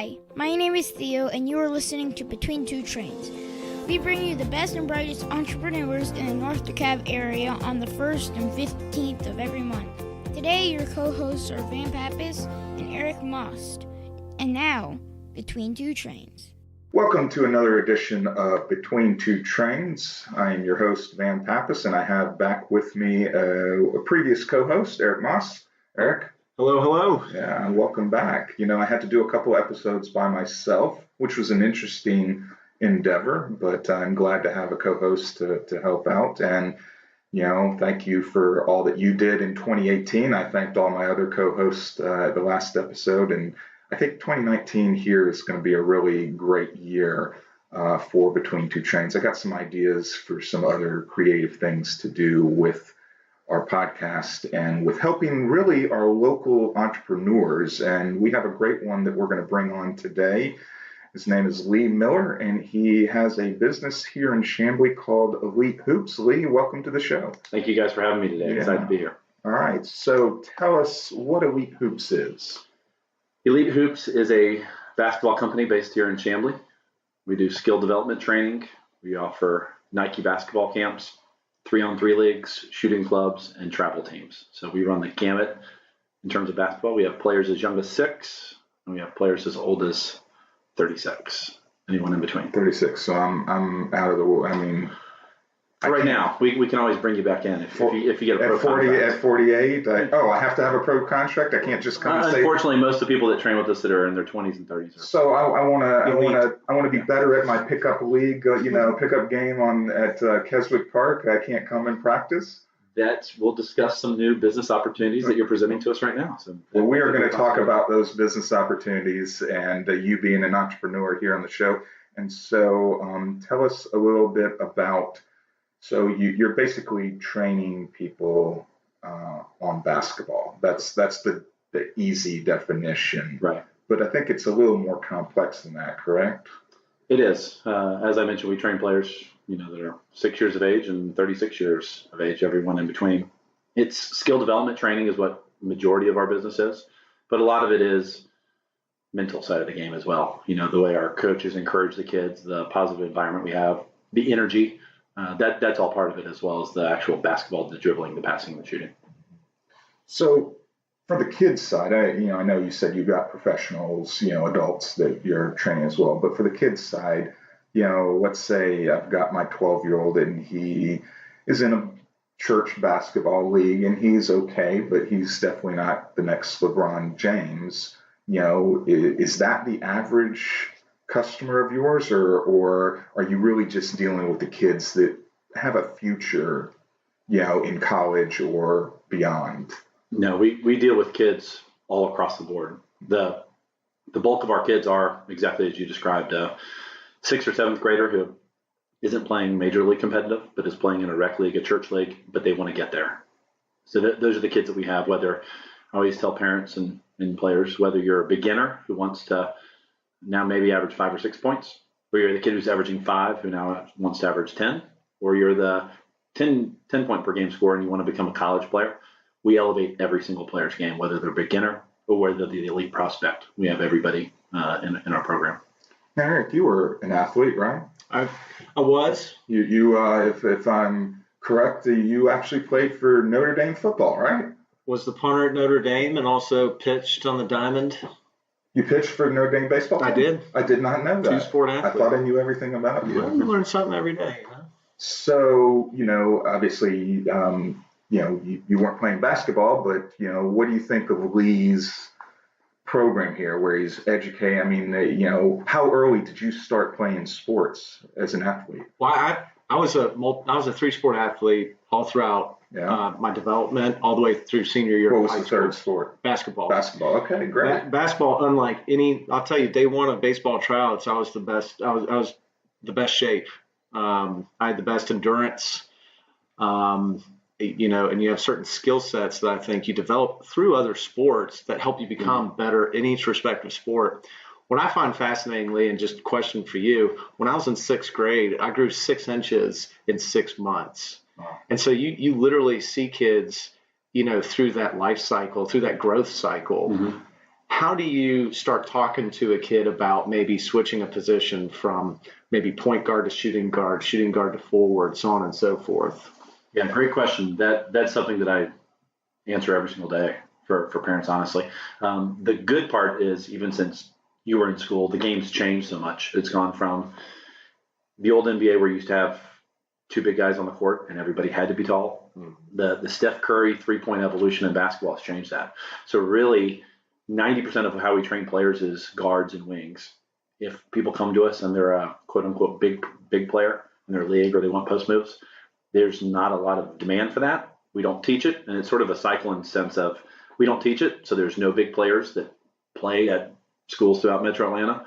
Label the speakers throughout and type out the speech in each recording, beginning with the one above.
Speaker 1: Hi, my name is Theo, and you are listening to Between Two Trains. We bring you the best and brightest entrepreneurs in the North DeKalb area on the 1st and 15th of every month. Today, your co-hosts are Van Pappas and Eric Most. And now, Between Two Trains.
Speaker 2: Welcome to another edition of Between Two Trains. I am your host, Van Pappas, and I have back with me a previous co-host, Eric Most. Eric?
Speaker 3: Hello.
Speaker 2: Yeah, welcome back. You know, I had to do a couple episodes by myself, which was an interesting endeavor, but I'm glad to have a co-host to help out. And, you know, thank you for all that you did in 2018. I thanked all my other co-hosts at the last episode, and I think 2019 here is going to be a really great year for Between Two Trains. I got some ideas for some other creative things to do with our podcast and with helping really our local entrepreneurs. And we have a great one that we're going to bring on today. His name is Lee Miller, and he has a business here in Chamblee called Elite Hoops. Lee, welcome to the show.
Speaker 3: Thank you guys for having me today.
Speaker 2: Yeah.
Speaker 3: Excited to be here.
Speaker 2: All right, so tell us what Elite Hoops is.
Speaker 3: Elite Hoops is a basketball company based here in Chamblee. We do skill development training. We offer Nike basketball camps, 3-on-3 leagues, shooting clubs, and travel teams. So we run the gamut in terms of basketball. We have players as young as 6, and we have players as old as 36. Anyone in between.
Speaker 2: 36. So I'm out of the. I mean,
Speaker 3: right now, we can always bring you back in if you get a pro
Speaker 2: at 40
Speaker 3: contract.
Speaker 2: at 48. I have to have a pro contract. I can't just come and say.
Speaker 3: Unfortunately, most of the people that train with us that are in their 20s and 30s.
Speaker 2: So I want to be better at my pickup league. Pickup game at Keswick Park. I can't come and practice.
Speaker 3: We'll discuss some new business opportunities that you're presenting to us right now. So,
Speaker 2: well, we are going to talk about those business opportunities and you being an entrepreneur here on the show. And so tell us a little bit about, so you're basically training people on basketball. That's the easy definition.
Speaker 3: Right.
Speaker 2: But I think it's a little more complex than that, correct?
Speaker 3: It is. As I mentioned, we train players, that are 6 years of age and 36 years of age, everyone in between. It's skill development training is what the majority of our business is, but a lot of it is mental side of the game as well. The way our coaches encourage the kids, the positive environment we have, the energy, that's all part of it, as well as the actual basketball, the dribbling, the passing, the shooting.
Speaker 2: So for the kids side, I know you said you've got professionals, adults that you're training as well, but for the kids side, let's say I've got my 12-year-old and he is in a church basketball league and he's okay, but he's definitely not the next LeBron James. Is that the average customer of yours, or are you really just dealing with the kids that have a future, in college or beyond?
Speaker 3: No, we deal with kids all across the board. The bulk of our kids are exactly as you described, 6th or 7th grader who isn't playing major league competitive, but is playing in a rec league, a church league, but they want to get there. So those are the kids that we have. Whether I always tell parents and players, whether you're a beginner who wants to now maybe average 5 or 6 points, or you're the kid who's averaging 5 who now wants to average 10, or you're the 10 point per game scorer and you want to become a college player, we elevate every single player's game, whether they're beginner or whether they're the elite prospect. We have everybody in our program.
Speaker 2: Now, Eric, you were an athlete, right?
Speaker 4: I was.
Speaker 2: You if I'm correct, you actually played for Notre Dame football, right?
Speaker 4: Was the punter at Notre Dame and also pitched on the diamond.
Speaker 2: You pitched for Notre Dame baseball team?
Speaker 4: I did.
Speaker 2: I did not know that.
Speaker 4: Two-sport athlete.
Speaker 2: I thought I knew everything about you.
Speaker 4: Well, you learn something every day.
Speaker 2: So, obviously, you weren't playing basketball, but, what do you think of Lee's program here where he's educating? I mean, how early did you start playing sports as an athlete?
Speaker 4: Well, I was a 3-sport athlete all throughout my development, all the way through senior year
Speaker 2: What
Speaker 4: of
Speaker 2: was
Speaker 4: high
Speaker 2: the
Speaker 4: school.
Speaker 2: third sport?
Speaker 4: Basketball.
Speaker 2: Basketball. Okay, great.
Speaker 4: Basketball, unlike any, I'll tell you, day one of baseball tryouts, I was the best. I was the best shape. I had the best endurance. And you have certain skill sets that I think you develop through other sports that help you become better in each respective sport. What I find fascinating, Lee, and just a question for you, when I was in 6th grade, I grew 6 inches in 6 months.
Speaker 2: Wow.
Speaker 4: And so you literally see kids, through that life cycle, through that growth cycle, how do you start talking to a kid about maybe switching a position from maybe point guard to shooting guard to forward, so on and so forth?
Speaker 3: Yeah, great question. That's something that I answer every single day for parents, honestly. The good part is, even since you were in school, the game's changed so much. It's gone from the old NBA where you used to have two big guys on the court and everybody had to be tall. The Steph Curry 3-point evolution in basketball has changed that. So really, 90% of how we train players is guards and wings. If people come to us and they're a quote unquote big player in their league or they want post moves, there's not a lot of demand for that. We don't teach it, and it's sort of a cycle in the sense of we don't teach it, so there's no big players that play at schools throughout Metro Atlanta.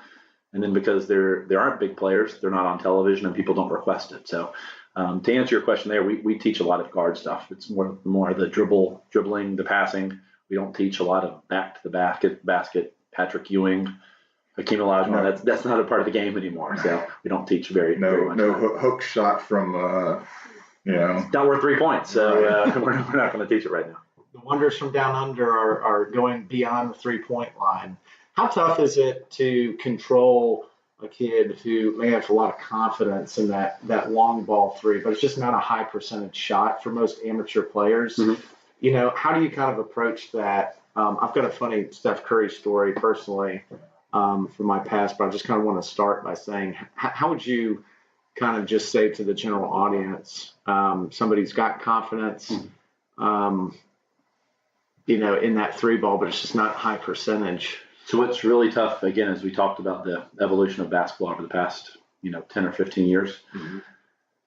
Speaker 3: And then because there aren't big players, they're not on television and people don't request it. So to answer your question there, we teach a lot of guard stuff. It's more the dribbling, the passing. We don't teach a lot of back to the basket, Patrick Ewing, Hakeem Olajuwon. That's not a part of the game anymore. So we don't teach very much.
Speaker 2: No hook shot from
Speaker 3: It's not worth 3 points. So we're not going to teach it right now.
Speaker 4: The wonders from down under are going beyond the 3-point line. How tough is it to control a kid who may have a lot of confidence in that long ball three, but it's just not a high percentage shot for most amateur players?
Speaker 3: Mm-hmm.
Speaker 4: How do you kind of approach that? I've got a funny Steph Curry story personally from my past, but I just kind of want to start by saying, how would you kind of just say to the general audience, somebody's got confidence, in that three ball, but it's just not high percentage?
Speaker 3: So what's really tough, again, as we talked about the evolution of basketball over the past, 10 or 15 years,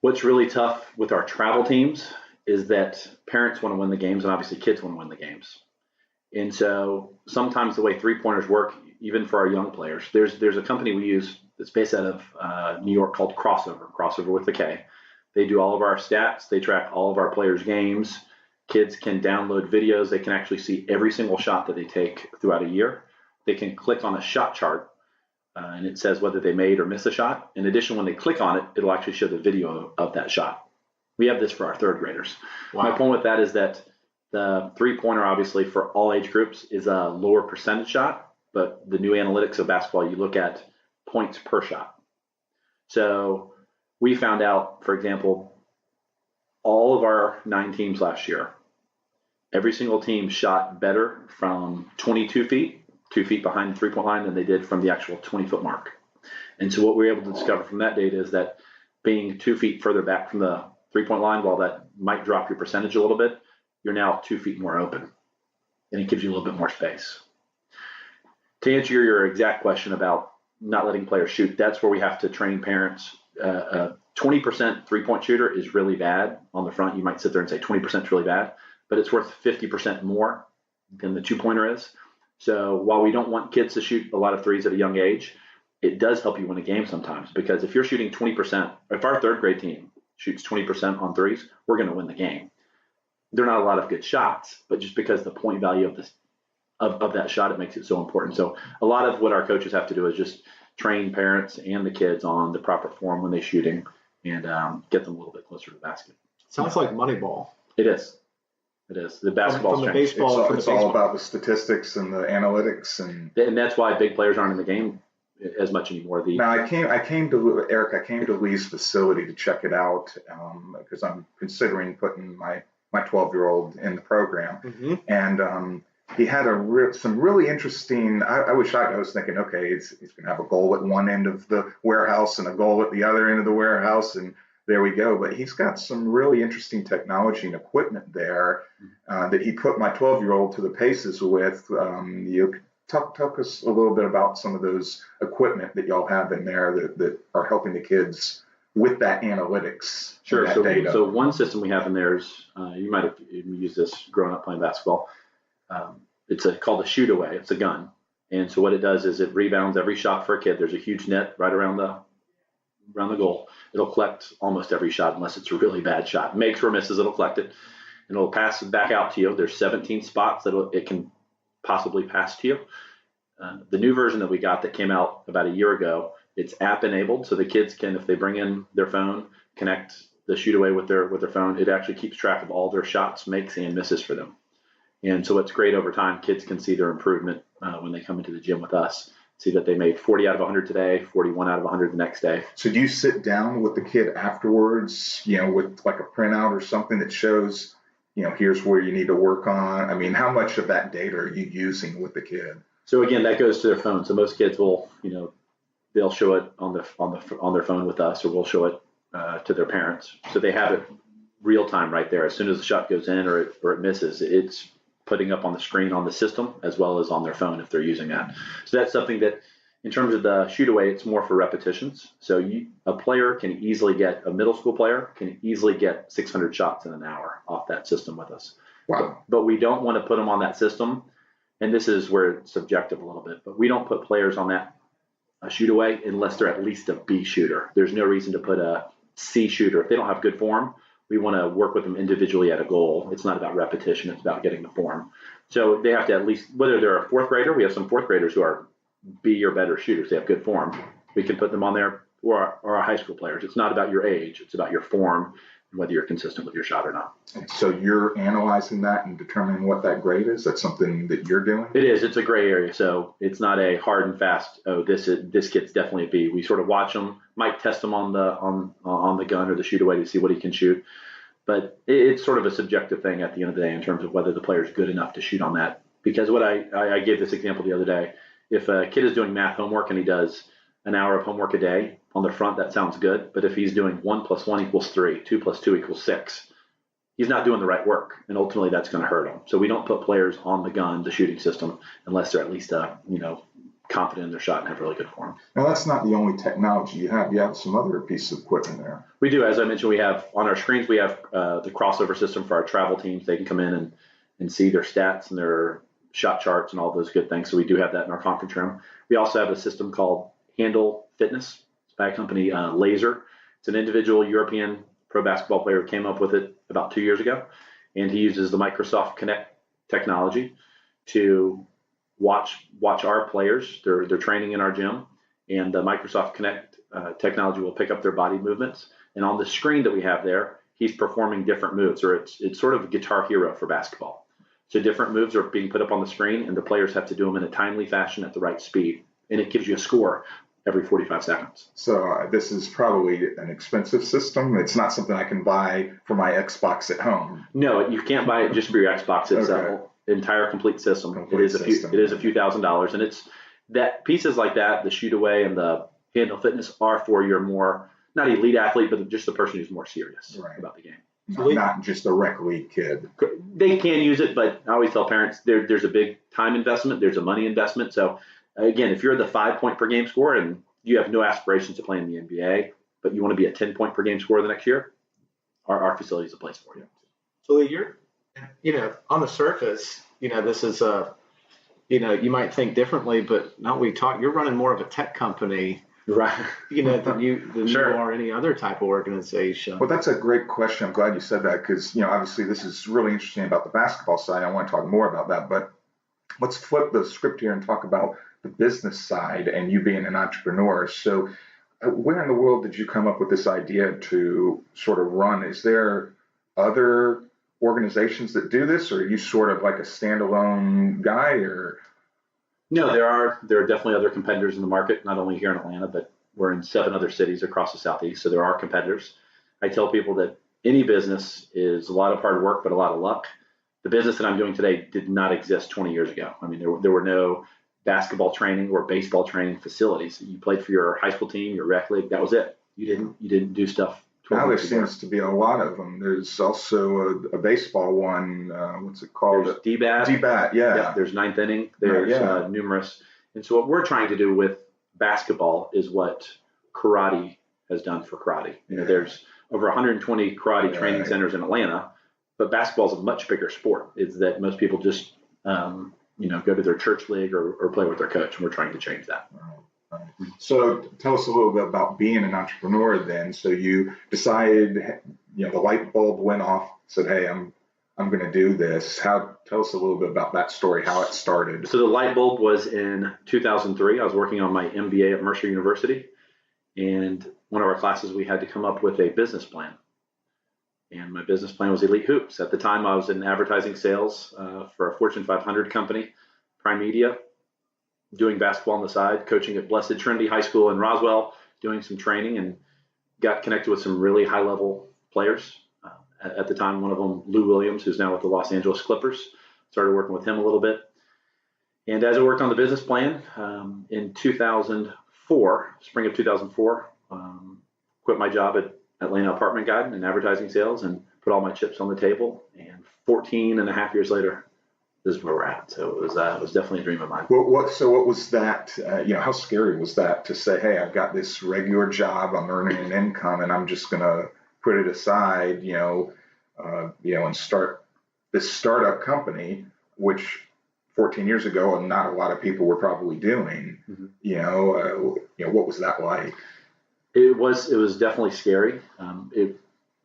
Speaker 3: what's really tough with our travel teams is that parents want to win the games and obviously kids want to win the games. And so sometimes the way 3-pointers work, even for our young players, there's a company we use that's based out of New York called Crossover with the K. They do all of our stats. They track all of our players' games. Kids can download videos. They can actually see every single shot that they take throughout a year. They can click on a shot chart, and it says whether they made or missed a shot. In addition, when they click on it, it'll actually show the video of that shot. We have this for our third graders. Wow. My point with that is that the 3-pointer, obviously, for all age groups is a lower percentage shot, but the new analytics of basketball, you look at points per shot. So we found out, for example, all of our 9 teams last year, every single team shot better from 22 feet, 2 feet behind the 3-point line, than they did from the actual 20-foot mark. And so what we were able to discover from that data is that being 2 feet further back from the 3-point line, while that might drop your percentage a little bit, you're now 2 feet more open, and it gives you a little bit more space. To answer your exact question about not letting players shoot, that's where we have to train parents. 20% 3-point shooter is really bad on the front. You might sit there and say 20% is really bad, but it's worth 50% more than the 2-pointer is. So while we don't want kids to shoot a lot of threes at a young age, it does help you win a game sometimes, because if you're shooting 20%, if our third grade team shoots 20% on threes, we're going to win the game. They're not a lot of good shots, but just because the point value of that shot, it makes it so important. So a lot of what our coaches have to do is just train parents and the kids on the proper form when they're shooting and get them a little bit closer to the basket.
Speaker 4: Sounds like Moneyball.
Speaker 3: It is. The basketball's
Speaker 4: from the
Speaker 3: changed.
Speaker 4: baseball.
Speaker 2: It's all about the statistics and the analytics, and
Speaker 3: that's why big players aren't in the game as much anymore.
Speaker 2: Now I came to Lee's facility to check it out because I'm considering putting my 12-year-old in the program, and he had some really interesting. I was thinking, okay, he's going to have a goal at one end of the warehouse and a goal at the other end of the warehouse, and there we go. But he's got some really interesting technology and equipment there that he put my 12-year-old to the paces with. You talk us a little bit about some of those equipment that y'all have in there that are helping the kids with that analytics.
Speaker 3: Sure.
Speaker 2: That data.
Speaker 3: So one system we have in there is you might have used this growing up playing basketball. It's called a shoot away. It's a gun. And so what it does is it rebounds every shot for a kid. There's a huge net right around the goal. It'll collect almost every shot unless it's a really bad shot. Makes or misses, it'll collect it. And it'll pass it back out to you. There's 17 spots that it can possibly pass to you. The new version that we got that came out about a year ago, it's app enabled. So the kids can, if they bring in their phone, connect the shoot away with their phone, it actually keeps track of all their shots, makes and misses for them. And so what's great over time, kids can see their improvement when they come into the gym with us. See that they made 40 out of 100 today, 41 out of 100 the next day.
Speaker 2: So do you sit down with the kid afterwards, with like a printout or something that shows, here's where you need to work on? I mean, how much of that data are you using with the kid?
Speaker 3: So again, that goes to their phone. So most kids will, they'll show it on their phone with us, or we'll show it to their parents. So they have it real time right there. As soon as the shot goes in or it misses, it's putting up on the screen on the system as well as on their phone if they're using that. So that's something that, in terms of the shoot away, it's more for repetitions. So a middle school player can easily get 600 shots in an hour off that system with us.
Speaker 2: Wow.
Speaker 3: But we don't want to put them on that system, and this is where it's subjective a little bit, but we don't put players on that shoot away unless they're at least a B shooter. There's no reason to put a C shooter. If they don't have good form, we want to work with them individually at a goal. It's not about repetition. It's about getting the form. So they have to at least, whether they're a fourth grader, we have some fourth graders who are B or better shooters. They have good form. We can put them on there, or our high school players. It's not about your age. It's about your form and whether you're consistent with your shot or not.
Speaker 2: And so you're analyzing that and determining what that grade is? That's something that you're doing?
Speaker 3: It is. It's a gray area. So it's not a hard and fast, this kid's definitely a B. We sort of watch them, might test them on the gun or the shoot away to see what he can shoot. But it's sort of a subjective thing at the end of the day in terms of whether the player is good enough to shoot on that. Because what I gave this example the other day, if a kid is doing math homework and he does an hour of homework a day on the front, that sounds good. But if he's doing 1 + 1 = 3, 2 + 2 = 6, he's not doing the right work. And ultimately that's going to hurt him. So we don't put players on the gun, the shooting system, unless they're at least confident in their shot and have really good form.
Speaker 2: Now, that's not the only technology you have. You have some other pieces of equipment there.
Speaker 3: We do. As I mentioned, we have on our screens, we have the crossover system for our travel teams. They can come in and see their stats and their shot charts and all those good things. So we do have that in our conference room. We also have a system called Handle Fitness. It's by a company, Laser. It's an individual European pro basketball player who came up with it about 2 years ago. And he uses the Microsoft Kinect technology to watch our players. They're training in our gym, and the Microsoft Kinect technology will pick up their body movements. And on the screen that we have there, he's performing different moves, or it's sort of a Guitar Hero for basketball. So different moves are being put up on the screen, and the players have to do them in a timely fashion at the right speed. And it gives you a score every 45 seconds.
Speaker 2: So this is probably an expensive system. It's not something I can buy for my Xbox at home.
Speaker 3: No, you can't buy it just for your Xbox. It's an entire complete system. It is a few $1,000s, and it's that pieces like that, the shoot away and the Handle Fitness, are for your more, not elite athlete, but just the person who's more serious about the game.
Speaker 2: Not just a rec league kid.
Speaker 3: They can use it, but I always tell parents there's a big time investment, there's a money investment. So again, if you're the 5 point per game scorer and you have no aspirations to play in the NBA, but you want to be a 10 point per game scorer the next year, our facility is a place for you.
Speaker 4: So you're, on the surface, this is you might think differently, but now you're running more of a tech company,
Speaker 3: right?
Speaker 4: Than you
Speaker 3: Sure.
Speaker 4: are any other type of organization.
Speaker 2: Well, that's a great question. I'm glad you said that because, obviously this is really interesting about the basketball side. I want to talk more about that, but let's flip the script here and talk about the business side and you being an entrepreneur. So where in the world did you come up with this idea to sort of run? Is there other organizations that do this, or are you sort of like a standalone guy? Or
Speaker 3: No, there are definitely other competitors in the market, not only here in Atlanta, but we're in 7 other cities across the Southeast. So there are competitors. I tell people that any business is a lot of hard work, but a lot of luck. The business that I'm doing today did not exist 20 years ago. I mean, there were no basketball training or baseball training facilities. You played for your high school team, your rec league. That was it. You didn't do stuff.
Speaker 2: now there seems to be a lot of them. There's also a baseball one. What's it called?
Speaker 3: There's DBAT.
Speaker 2: DBAT, yeah.
Speaker 3: Yep, there's ninth inning. There's numerous. And so what we're trying to do with basketball is what karate has done for karate. There's over 120 karate training centers in Atlanta, but basketball is a much bigger sport. It's that most people just go to their church league or play with their coach, and we're trying to change that.
Speaker 2: Right. So tell us a little bit about being an entrepreneur then. So you decided, the light bulb went off, said, hey, I'm going to do this. Tell us a little bit about that story, how it started.
Speaker 3: So the light bulb was in 2003. I was working on my MBA at Mercer University, and one of our classes, we had to come up with a business plan. And my business plan was Elite Hoops. At the time, I was in advertising sales for a Fortune 500 company, Prime Media. doing basketball on the side, coaching at Blessed Trinity High School in Roswell, doing some training, and got connected with some really high-level players. At the time, one of them, Lou Williams, who's now with the Los Angeles Clippers. Started working with him a little bit. And as I worked on the business plan, in 2004, spring of 2004, quit my job at Atlanta Apartment Guide in advertising sales and put all my chips on the table. And 14 and a half years later, this is where we're at. So it was definitely a dream of mine.
Speaker 2: So what was that? How scary was that to say, hey, I've got this regular job, I'm earning an income, and I'm just going to put it aside, and start this startup company, which 14 years ago, not a lot of people were probably doing.
Speaker 3: Mm-hmm.
Speaker 2: What was that like?
Speaker 3: It was definitely scary. It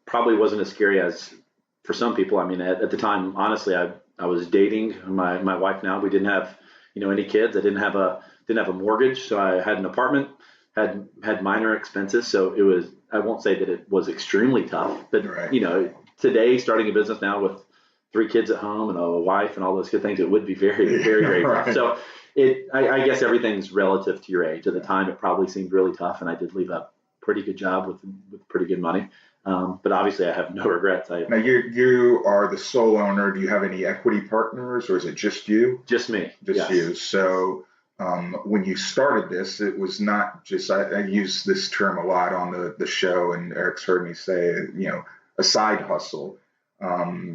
Speaker 3: probably wasn't as scary as for some people. I mean, at the time, honestly, I was dating my wife now. We didn't have, any kids. I didn't have a mortgage, so I had an apartment, had minor expenses. So it was, I won't say that it was extremely tough, but
Speaker 2: right.
Speaker 3: Today starting a business now with 3 kids at home and a wife and all those good things, it would be very, very, very
Speaker 2: right.
Speaker 3: tough. So I guess everything's relative to your age. At the time, it probably seemed really tough, and I did leave a pretty good job with pretty good money. But obviously, I have no regrets.
Speaker 2: Now, you are the sole owner. Do you have any equity partners, or is it just you?
Speaker 3: Just me.
Speaker 2: Just
Speaker 3: yes.
Speaker 2: you. So when you started this, it was not just, I use this term a lot on the show, and Eric's heard me say, a side hustle.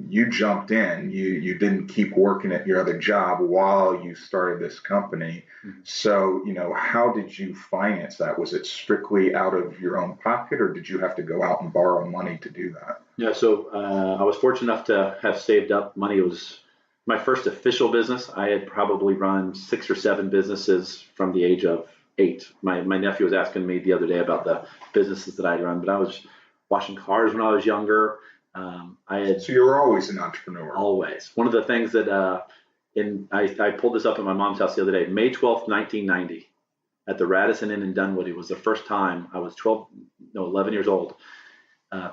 Speaker 2: You jumped in, you didn't keep working at your other job while you started this company.
Speaker 3: Mm-hmm.
Speaker 2: So, how did you finance that? Was it strictly out of your own pocket, or did you have to go out and borrow money to do that?
Speaker 3: Yeah, so I was fortunate enough to have saved up money. It was my first official business. I had probably run 6 or 7 businesses from the age of 8. My nephew was asking me the other day about the businesses that I'd run, but I was washing cars when I was younger.
Speaker 2: So you were always an entrepreneur.
Speaker 3: Always. One of the things that, I pulled this up at my mom's house the other day, May 12th, 1990, at the Radisson Inn in Dunwoody was the first time I was 11 years old.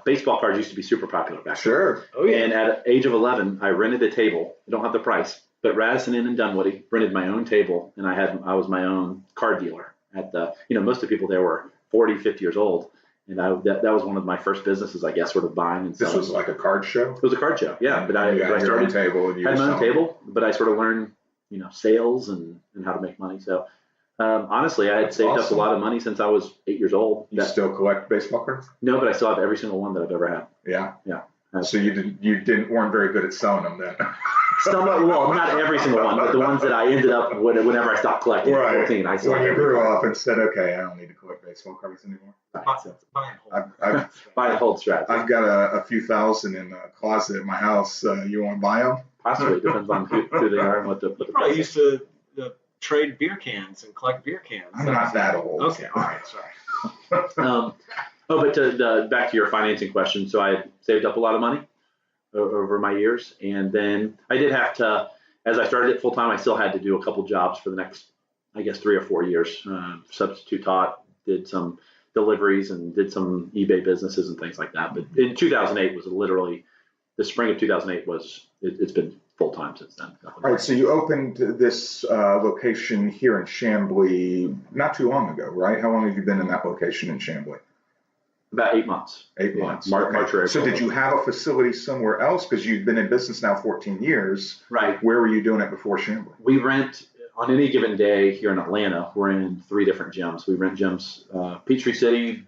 Speaker 3: Baseball cards used to be super popular back then.
Speaker 2: Sure.
Speaker 4: Oh, yeah.
Speaker 3: And at the age of 11, I rented a table. I don't have the price, but Radisson Inn in Dunwoody, rented my own table, and I was my own card dealer at most of the people there were 40, 50 years old. And that was one of my first businesses, I guess, sort of buying and selling.
Speaker 2: This was like a card show?
Speaker 3: It was a card show, yeah. But I started
Speaker 2: table and
Speaker 3: had my own table, but I sort of learned, sales and how to make money. So honestly, I had saved up a lot of money since I was 8 years old.
Speaker 2: You still collect baseball cards?
Speaker 3: No, but I still have every single one that I've ever had.
Speaker 2: Yeah.
Speaker 3: Yeah.
Speaker 2: So you weren't very good at selling them then.
Speaker 3: Not every single one, but the ones that I ended up whenever I stopped collecting at 14, I sold.
Speaker 2: When you grew up and said, okay, I don't need to collect baseball cards anymore.
Speaker 3: Buy and hold strategy.
Speaker 2: I've got a few thousand in a closet at my house. You want to buy them?
Speaker 3: Possibly. Depends on who they are and what the
Speaker 4: probably used to trade beer cans and collect beer cans.
Speaker 2: I'm not that old.
Speaker 4: Okay, all right, sorry.
Speaker 3: But back to your financing question. So I had saved up a lot of money over my years, and then I did have to, as I started it full time, I still had to do a couple jobs for the next, I guess, 3 or 4 years. Substitute taught, did some deliveries, and did some eBay businesses and things like that. But in 2008 was literally the spring of 2008 was. It's been full time since then.
Speaker 2: All right. So you opened this location here in Chamblee not too long ago, right? How long have you been in that location in Chamblee?
Speaker 3: About 8 months.
Speaker 2: 8 months.
Speaker 3: March or April.
Speaker 2: So did you have a facility somewhere else? Because you've been in business now 14 years.
Speaker 3: Right.
Speaker 2: Where were you doing it before Chamblee?
Speaker 3: We rent, on any given day here in Atlanta, we're in 3 different gyms. We rent gyms, Peachtree City,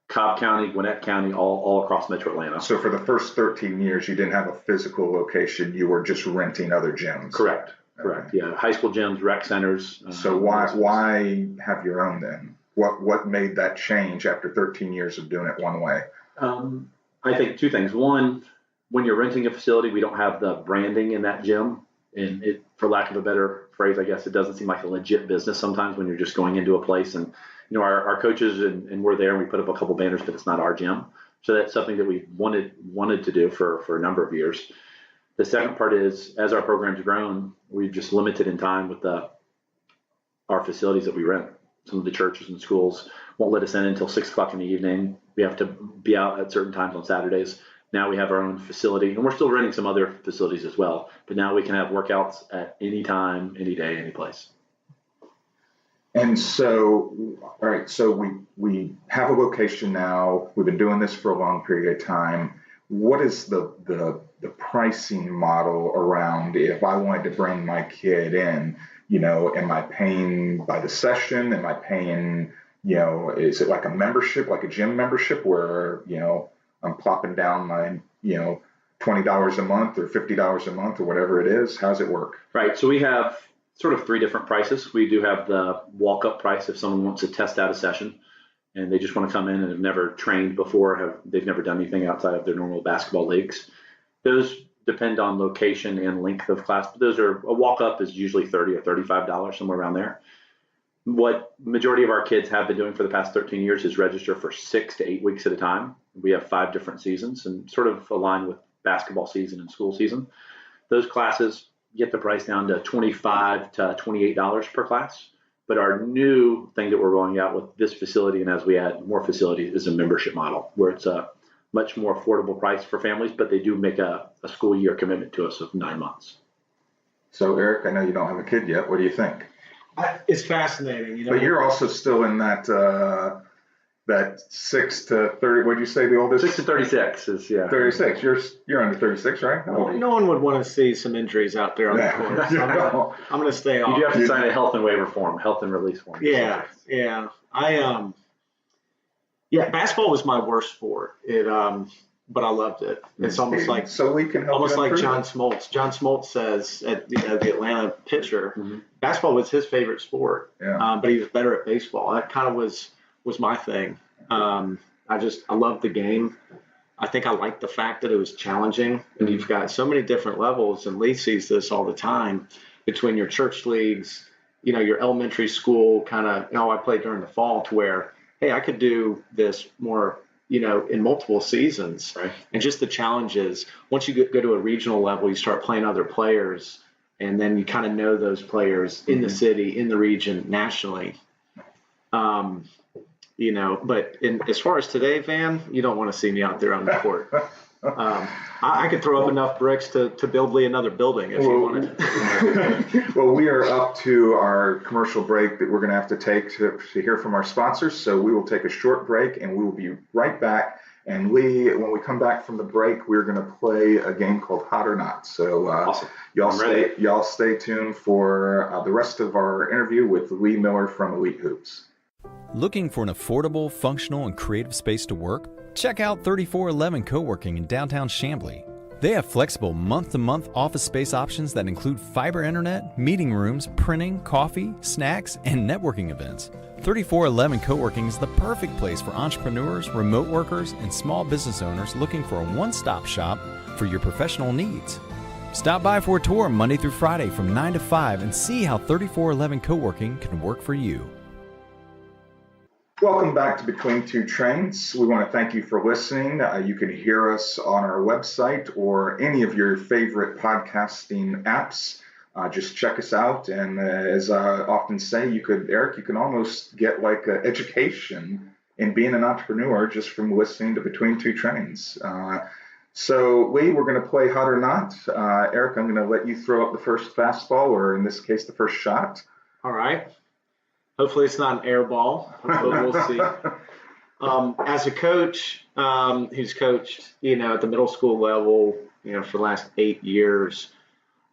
Speaker 3: Cobb County, Gwinnett County, all across Metro Atlanta.
Speaker 2: So for the first 13 years, you didn't have a physical location. You were just renting other gyms.
Speaker 3: Correct.
Speaker 2: Okay.
Speaker 3: Yeah. High school gyms, rec centers.
Speaker 2: So why have your own then? What made that change after 13 years of doing it one way?
Speaker 3: I think 2 things. One, when you're renting a facility, we don't have the branding in that gym. And it, for lack of a better phrase, I guess, it doesn't seem like a legit business sometimes when you're just going into a place and, our coaches and we're there and we put up a couple banners, but it's not our gym. So that's something that we wanted to do for a number of years. The second part is, as our program's grown, we've just limited in time with our facilities that we rent. Some of the churches and schools won't let us in until 6 o'clock in the evening. We have to be out at certain times on Saturdays. Now we have our own facility, and we're still renting some other facilities as well. But now we can have workouts at any time, any day, any place.
Speaker 2: And so, all right, so we have a location now. We've been doing this for a long period of time. What is the pricing model around if I wanted to bring my kid in? Am I paying by the session? Am I paying, is it like a membership, like a gym membership where, I'm plopping down my, $20 a month or $50 a month or whatever it is? How's it work?
Speaker 3: Right. So we have sort of three different prices. We do have the walk-up price if someone wants to test out a session and they just want to come in and have never trained before, they've never done anything outside of their normal basketball leagues. Those depend on location and length of class, but a walk-up is usually $30 or $35, somewhere around there. What majority of our kids have been doing for the past 13 years is register for 6 to 8 weeks at a time. We have 5 different seasons and sort of align with basketball season and school season. Those classes get the price down to $25 to $28 per class. But our new thing that we're rolling out with this facility, and as we add more facilities, is a membership model where it's a much more affordable price for families, but they do make a school year commitment to us of 9 months.
Speaker 2: So Eric, I know you don't have a kid yet. What do you think?
Speaker 4: It's fascinating,
Speaker 2: But you're also still in that 6 to 30. What did you say the oldest?
Speaker 3: 6 to 36 is
Speaker 2: 36. You're under 36, right?
Speaker 4: No one would want to see some injuries out there on the court. So I'm going to stay off.
Speaker 3: You do have to sign a health and waiver form, health and release form.
Speaker 4: Yeah. Basketball was my worst sport. But I loved it. It's almost like
Speaker 2: we can help
Speaker 4: almost like John Smoltz. John Smoltz says at the Atlanta pitcher, basketball was his favorite sport.
Speaker 2: Yeah.
Speaker 4: But he was better at baseball. That kind of was my thing. I loved the game. I think I liked the fact that it was challenging, and you've got so many different levels. And Lee sees this all the time between your church leagues, your elementary school kind of. I played during the fall to where, hey, I could do this more. In multiple seasons,
Speaker 3: right.
Speaker 4: And just the challenges. Once you go to a regional level, you start playing other players, and then you kind of know those players in the city, in the region, nationally. But as far as today, Van, you don't want to see me out there on the court. I could throw up enough bricks to build Lee another building if you wanted.
Speaker 2: Well, we are up to our commercial break that we're going to have to take to hear from our sponsors. So we will take a short break and we will be right back. And Lee, when we come back from the break, we're going to play a game called Hot or Not. So
Speaker 3: awesome.
Speaker 2: y'all stay tuned for the rest of our interview with Lee Miller from Elite Hoops.
Speaker 5: Looking for an affordable, functional, and creative space to work? Check out 3411 Co-working in downtown Chamblee. They have flexible month-to-month office space options that include fiber internet, meeting rooms, printing, coffee, snacks, and networking events. 3411 Co-working is the perfect place for entrepreneurs, remote workers, and small business owners looking for a one-stop shop for your professional needs. Stop by for a tour Monday through Friday from 9 to 5 and see how 3411 Co-working can work for you.
Speaker 2: Welcome back to Between Two Trains. We want to thank you for listening. You can hear us on our website or any of your favorite podcasting apps. Just check us out. And as I often say, Eric, you can almost get like an education in being an entrepreneur just from listening to Between Two Trains. So Lee, we're going to play Hot or Not. Eric, I'm going to let you throw up the first fastball, or in this case, the first shot.
Speaker 4: All right. Hopefully it's not an air ball, but we'll see. As a coach, who's coached, at the middle school level, for the last 8 years,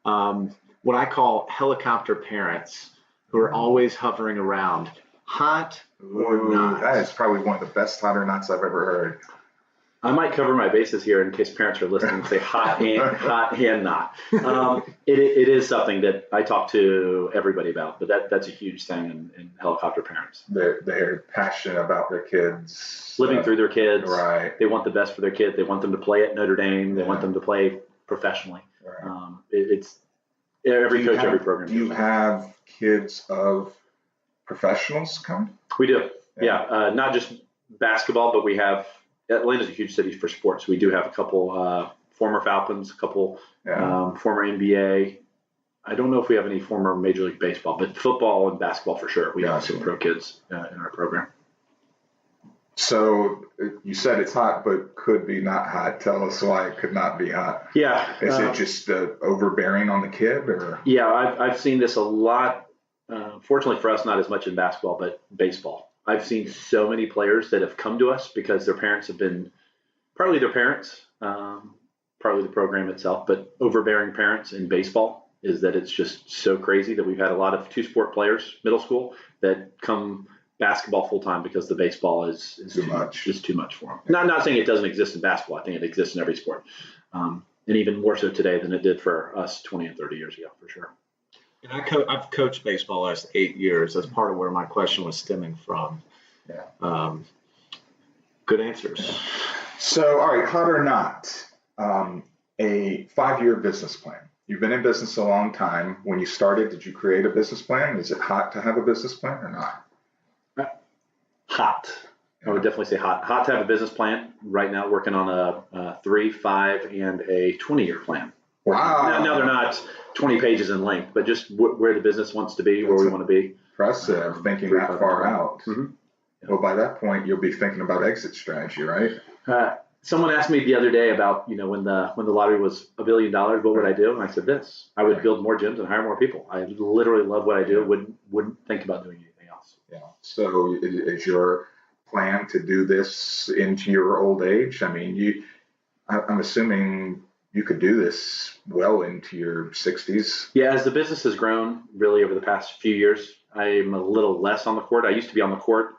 Speaker 4: what I call helicopter parents who are always hovering around, hot or not.
Speaker 2: That is probably one of the best hot or nots I've ever heard.
Speaker 3: I might cover my bases here in case parents are listening and say hot and not. It is something that I talk to everybody about, but that's a huge thing in helicopter parents.
Speaker 2: They're passionate about their kids.
Speaker 3: Living through their kids.
Speaker 2: Right.
Speaker 3: They want the best for their kid. They want them to play at Notre Dame. They want them to play professionally.
Speaker 2: Right.
Speaker 3: It's every coach, every program.
Speaker 2: Do you have kids of professionals come?
Speaker 3: We do. Yeah. Not just basketball, but we have – Atlanta's a huge city for sports. We do have a couple former Falcons, a couple former NBA. I don't know if we have any former Major League Baseball, but football and basketball for sure. We have some pro kids in our program.
Speaker 2: So you said it's hot, but could be not hot. Tell us why it could not be hot.
Speaker 3: Yeah.
Speaker 2: Is it just overbearing on the kid, or?
Speaker 3: Yeah, I've seen this a lot. Fortunately for us, not as much in basketball, but baseball. I've seen so many players that have come to us because their parents have been, partly their parents, partly the program itself, but overbearing parents in baseball is that it's just so crazy that we've had a lot of two-sport players, middle school, that come basketball full-time because the baseball is
Speaker 2: Too much.
Speaker 3: Is too much for them. Not saying it doesn't exist in basketball. I think it exists in every sport. And even more so today than it did for us 20 and 30 years ago, for sure.
Speaker 4: And I've coached baseball the last 8 years. That's part of where my question was stemming from.
Speaker 2: Yeah.
Speaker 4: Good answers.
Speaker 2: So, all right, hot or not, a 5-year business plan. You've been in business a long time. When you started, did you create a business plan? Is it hot to have a business plan or not?
Speaker 3: Hot. I would definitely say hot. Hot to have a business plan. Right now, working on a 3, 5, and a 20-year plan.
Speaker 2: Wow.
Speaker 3: Now they're not 20 pages in length, but just where the business wants to be, where we want to be.
Speaker 2: Impressive, thinking
Speaker 3: 3,
Speaker 2: that
Speaker 3: 5,
Speaker 2: far
Speaker 3: 20.
Speaker 2: out.
Speaker 3: Mm-hmm.
Speaker 2: Well, by that point, you'll be thinking about exit strategy, right?
Speaker 3: Someone asked me the other day about, when the lottery was $1 billion, what would I do? And I said this: I would build more gyms and hire more people. I literally love what I do. Wouldn't think about doing anything else.
Speaker 2: Yeah. So, is your plan to do this into your old age? I mean, I'm assuming you could do this well into your 60s.
Speaker 3: Yeah, as the business has grown really over the past few years, I'm a little less on the court. I used to be on the court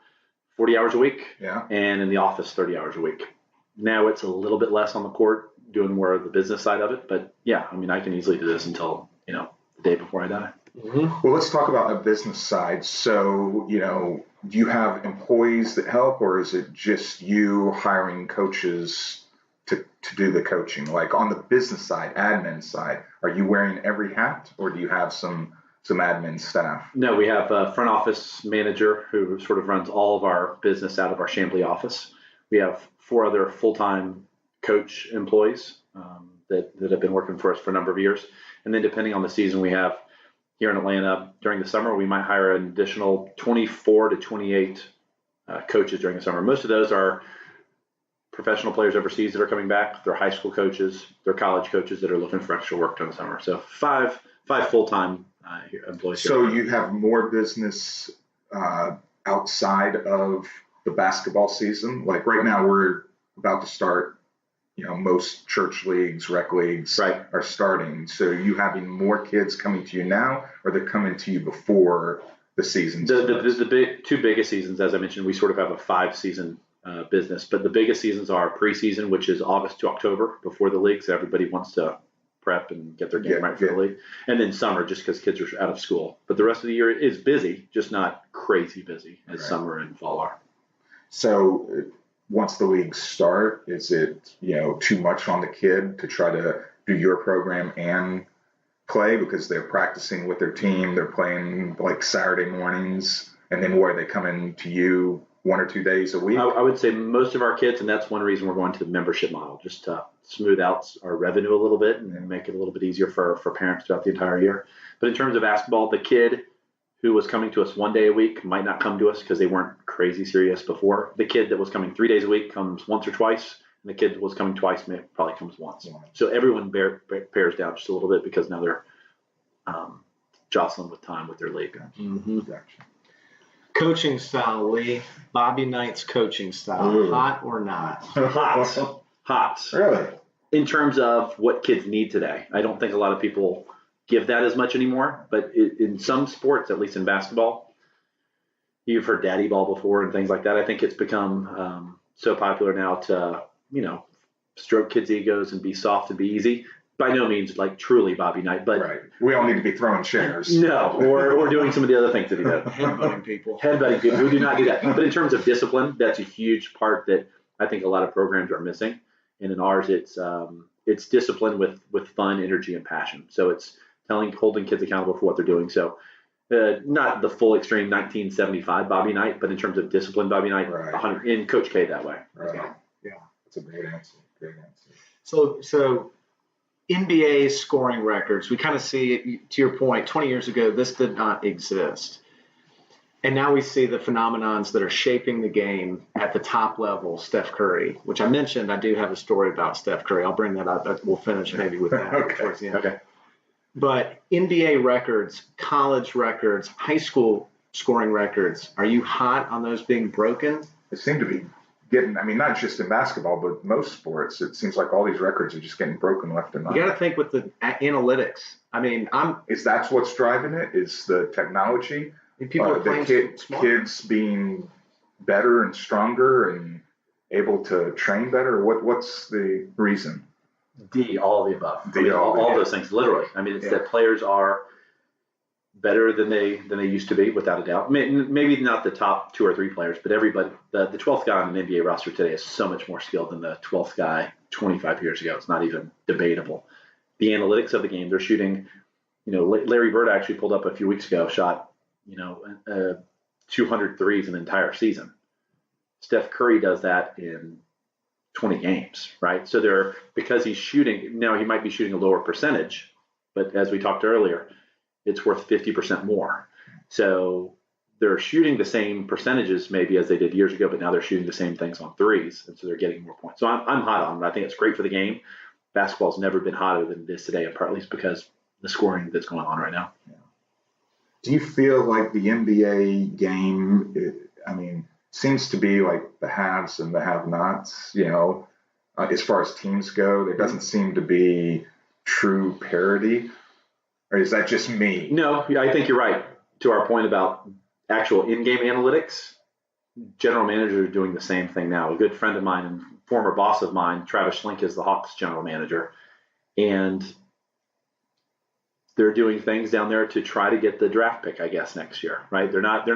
Speaker 3: 40 hours a week, and in the office 30 hours a week. Now it's a little bit less on the court, doing more of the business side of it. But yeah, I mean, I can easily do this until, the day before I die.
Speaker 2: Mm-hmm. Well, let's talk about a business side. So, do you have employees that help, or is it just you hiring coaches to do the coaching? Like on the business side, admin side, are you wearing every hat, or do you have some admin staff?
Speaker 3: No, we have a front office manager who sort of runs all of our business out of our Chamblee office. We have 4 other full-time coach employees that have been working for us for a number of years. And then depending on the season we have here in Atlanta, during the summer, we might hire an additional 24 to 28 coaches during the summer. Most of those are professional players overseas that are coming back. They're high school coaches, they're college coaches that are looking for extra work during the summer. So five full-time employees.
Speaker 2: So you have more business outside of the basketball season. Like right now, we're about to start. Most church leagues, rec leagues are starting. So you having more kids coming to you now, or they're coming to you before the season starts?
Speaker 3: The 2 biggest seasons, as I mentioned, we sort of have a 5-season business. But the biggest seasons are preseason, which is August to October before the league. So everybody wants to prep and get their game right for the league. And then summer, just because kids are out of school. But the rest of the year is busy, just not crazy busy as summer and fall are.
Speaker 2: So once the leagues start, is it, too much on the kid to try to do your program and play because they're practicing with their team, they're playing like Saturday mornings, and then where they come in to you 1 or 2 days a week?
Speaker 3: I would say most of our kids, and that's one reason we're going to the membership model, just to smooth out our revenue a little bit and make it a little bit easier for parents throughout the entire year. But in terms of basketball, the kid who was coming to us 1 day a week might not come to us because they weren't crazy serious before. The kid that was coming 3 days a week comes once or twice, and the kid that was coming twice probably comes once. So everyone pairs down just a little bit because now they're jostling with time with their league.
Speaker 4: Mm-hmm. Gotcha. Coaching style, Lee. Bobby Knight's coaching style. Ooh. Hot or not?
Speaker 3: Hot.
Speaker 2: Really?
Speaker 3: In terms of what kids need today. I don't think a lot of people give that as much anymore, but in some sports, at least in basketball, you've heard daddy ball before and things like that. I think it's become so popular now to, stroke kids' egos and be soft and be easy. By no means like truly Bobby Knight, but
Speaker 2: we all need to be throwing chairs.
Speaker 3: No, or doing some of the other things that he does.
Speaker 4: Headbutting people.
Speaker 3: We do not do that. But in terms of discipline, that's a huge part that I think a lot of programs are missing. And in ours, it's discipline with fun, energy, and passion. So it's holding kids accountable for what they're doing. So not the full extreme 1975 Bobby Knight, but in terms of discipline, Bobby Knight, 100 in Coach K that way.
Speaker 2: Right. Yeah, that's a great answer.
Speaker 4: So NBA scoring records, we kind of see, to your point, 20 years ago, this did not exist. And now we see the phenomenons that are shaping the game at the top level. Steph Curry, which I mentioned, I do have a story about Steph Curry. I'll bring that up. We'll finish maybe with that
Speaker 2: Okay.
Speaker 4: towards the end.
Speaker 3: Okay.
Speaker 4: But NBA records, college records, high school scoring records, are you hot on those being broken?
Speaker 2: It seemed to be getting, I mean, not just in basketball, but most sports, it seems like all these records are just getting broken left and
Speaker 4: You
Speaker 2: right.
Speaker 4: got to think with the analytics. I mean,
Speaker 2: Is that's what's driving it? Is the technology?
Speaker 4: people are
Speaker 2: The
Speaker 4: playing smart.
Speaker 2: kids being better and stronger and able to train better? What's the reason?
Speaker 3: All of the above.
Speaker 2: D, all of
Speaker 3: all
Speaker 2: it.
Speaker 3: those things, literally. I mean, it's
Speaker 2: Yeah.
Speaker 3: that players are better than they used to be, without a doubt. Maybe not the top 2 or 3 players, but everybody. The 12th guy on an NBA roster today is so much more skilled than the 12th guy 25 years ago. It's not even debatable. The analytics of the game, they're shooting. Larry Bird actually pulled up a few weeks ago, shot 200 threes an entire season. Steph Curry does that in 20 games, right? So because he's shooting, now he might be shooting a lower percentage, but as we talked earlier, it's worth 50% more. So they're shooting the same percentages maybe as they did years ago, but now they're shooting the same things on threes, and so they're getting more points. So I'm hot on it. I think it's great for the game. Basketball's never been hotter than it is today, and partly it's because the scoring that's going on right now.
Speaker 2: Do you feel like the NBA game, seems to be like the haves and the have-nots, as far as teams go? There doesn't seem to be true parity. Or is that just me?
Speaker 3: No, I think you're right. To our point about actual in-game analytics, general managers are doing the same thing now. A good friend of mine and former boss of mine, Travis Schlink, is the Hawks general manager. And they're doing things down there to try to get the draft pick, I guess, next year, right? They're not,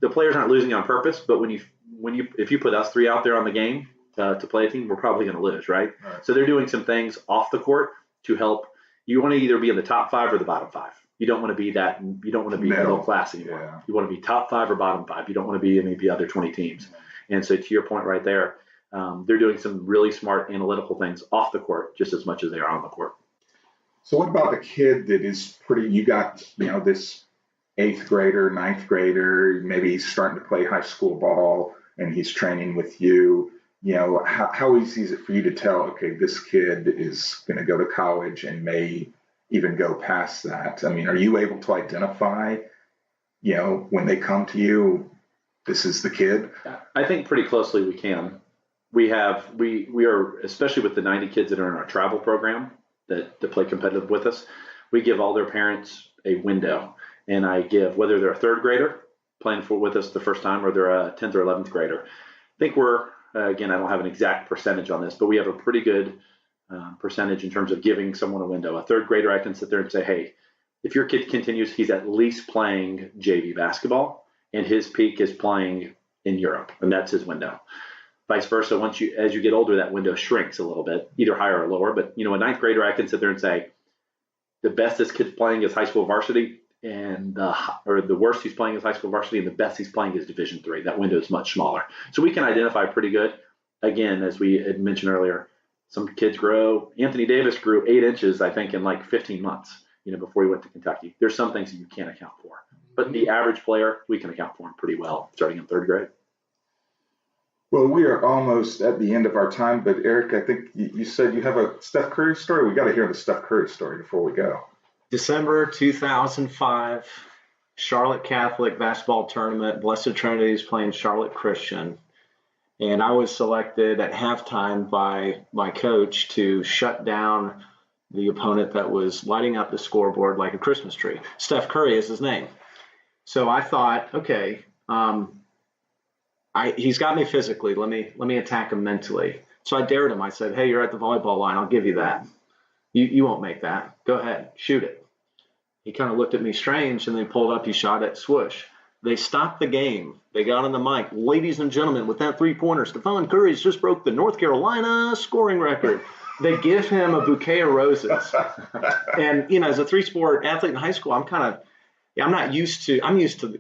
Speaker 3: the players aren't losing on purpose, but if you put us 3 out there on the game to play a team, we're probably going to lose, right? So they're doing some things off the court to help. You want to either be in the top 5 or the bottom 5. You don't want to be middle class anymore.
Speaker 2: Yeah.
Speaker 3: You want to be top 5 or bottom 5. You don't want to be any of the other 20 teams. And so to your point right there, they're doing some really smart analytical things off the court just as much as they are on the court.
Speaker 2: So what about the kid that is you got, this 8th grader, 9th grader, maybe he's starting to play high school ball and he's training with you. How easy is it for you to tell, okay, this kid is going to go to college and may even go past that? I mean, are you able to identify, when they come to you, this is the kid?
Speaker 3: I think pretty closely we can. We are, especially with the 90 kids that are in our travel program that play competitive with us, we give all their parents a window. And I give, whether they're a 3rd grader playing with us the first time or they're a 10th or 11th grader. I think we're, again, I don't have an exact percentage on this, but we have a pretty good percentage in terms of giving someone a window. A 3rd grader, I can sit there and say, hey, if your kid continues, he's at least playing JV basketball, and his peak is playing in Europe, and that's his window. Vice versa, as you get older, that window shrinks a little bit, either higher or lower. But a 9th grader, I can sit there and say, the best this kid's playing is high school varsity, and the worst he's playing is high school varsity, and the best he's playing is Division III. That window is much smaller, so we can identify pretty good. Again, as we had mentioned earlier, some kids grow. Anthony Davis grew 8 inches, I think, in like 15 months. Before he went to Kentucky. There's some things that you can't account for, but the average player, we can account for him pretty well, starting in 3rd grade.
Speaker 2: Well, we are almost at the end of our time, but Eric, I think you said you have a Steph Curry story. We got to hear the Steph Curry story before we go.
Speaker 4: December 2005, Charlotte Catholic basketball tournament. Blessed Trinity is playing Charlotte Christian. And I was selected at halftime by my coach to shut down the opponent that was lighting up the scoreboard like a Christmas tree. Steph Curry is his name. So I thought, okay, he's got me physically. Let me attack him mentally. So I dared him. I said, hey, you're at the volleyball line. I'll give you that. You won't make that. Go ahead, shoot it. He kind of looked at me strange and then pulled up. He shot at swoosh. They stopped the game. They got on the mic. Ladies and gentlemen, with that 3-pointer, Stephon Curry's just broke the North Carolina scoring record. They give him a bouquet of roses. And, as a 3-sport athlete in high school, I'm used to,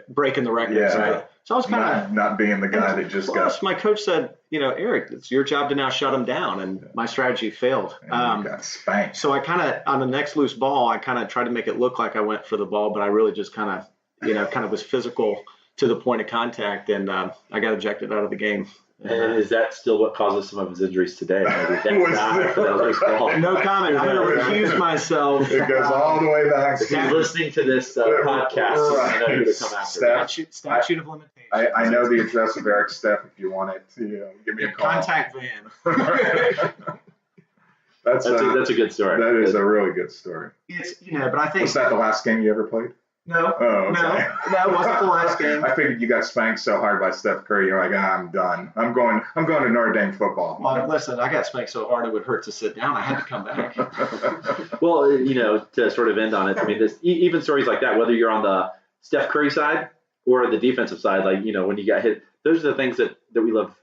Speaker 4: breaking the records,
Speaker 2: Yeah.
Speaker 4: right? So I was kind of
Speaker 2: not being the guy that just got.
Speaker 4: My coach said, Eric, it's your job to now shut him down. And my strategy failed.
Speaker 2: And you got spanked.
Speaker 4: So I kind of, on the next loose ball, I kind of tried to make it look like I went for the ball, but I really just kind of kind of was physical to the point of contact, and I got ejected out of the game.
Speaker 3: And is that still what causes some of his injuries today? Maybe that's not baseball.
Speaker 4: No comment. I'm going to recuse myself.
Speaker 2: It goes all the way back.
Speaker 3: If he's listening to this podcast, I know who to come after.
Speaker 4: Statute of limitations.
Speaker 2: I know the address of Eric Steff if you want it. Give me a call.
Speaker 4: Contact van.
Speaker 2: That's
Speaker 3: a good story.
Speaker 2: That is a really good story.
Speaker 4: It's but I think
Speaker 2: Was that the last game you ever played?
Speaker 4: no,
Speaker 2: Oh, okay.
Speaker 4: no, that wasn't the last game.
Speaker 2: I figured you got spanked so hard by Steph Curry, you're like, I'm done. I'm going to Notre Dame football.
Speaker 4: Well, listen, I got spanked so hard it would hurt to sit down. I had to come back.
Speaker 3: Well, to sort of end on it, I mean, even stories like that, whether you're on the Steph Curry side or the defensive side, like, when you got hit, those are the things that we love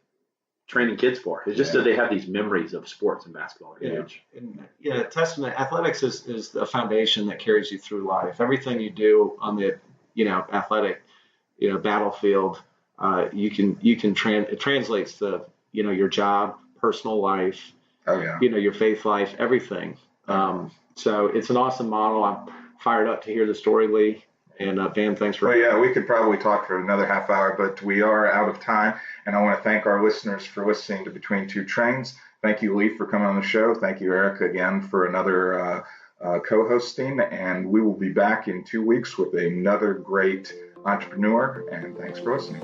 Speaker 3: training kids for. It's just so they have these memories of sports and basketball. Huge.
Speaker 4: And, testament. Athletics is the foundation that carries you through life. Everything you do on the athletic battlefield, it translates to your job, personal life.
Speaker 2: Oh yeah.
Speaker 4: Your faith life, everything. So it's an awesome model. I'm fired up to hear the story, Lee. And Van, thanks for.
Speaker 2: Well, yeah, we could probably talk for another half hour, but we are out of time. And I want to thank our listeners for listening to Between Two Trains. Thank you, Lee, for coming on the show. Thank you, Erica, again for another co-hosting. And we will be back in 2 weeks with another great entrepreneur. And thanks for listening.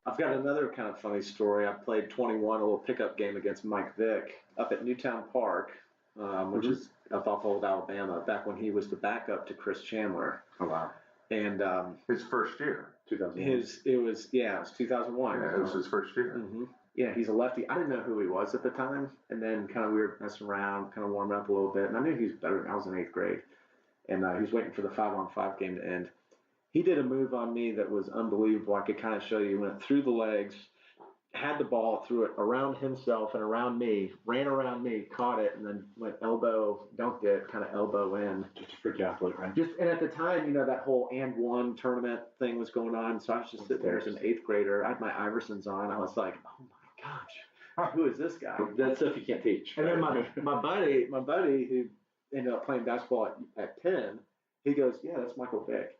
Speaker 4: I've got another kind of funny story. I played 21, a little pickup game against Mike Vick up at Newtown Park, which is up off Old Alabama, back when he was the backup to Chris Chandler.
Speaker 3: Oh, wow.
Speaker 4: And
Speaker 2: His first year.
Speaker 3: 2001.
Speaker 4: it was 2001.
Speaker 2: Yeah, it was his first year.
Speaker 4: Mm-hmm. Yeah, he's a lefty. I didn't know who he was at the time, and then kind of we were messing around, kind of warming up a little bit, and I knew he was better. I was in 8th grade, and he was waiting for the 5-on-5 game to end. He did a move on me that was unbelievable. I could kind of show you. He went through the legs, had the ball, threw it around himself and around me, ran around me, caught it, and then went elbow, dunked it, kind of elbow in.
Speaker 3: Just a freak athlete, right?
Speaker 4: And at the time, that whole and one tournament thing was going on. So I was just sitting there as an 8th grader. I had my Iversons on. I was like, oh my gosh, who is this guy?
Speaker 3: That's stuff you can't teach.
Speaker 4: And then my buddy who ended up playing basketball at Penn, he goes, yeah, that's Michael Vick.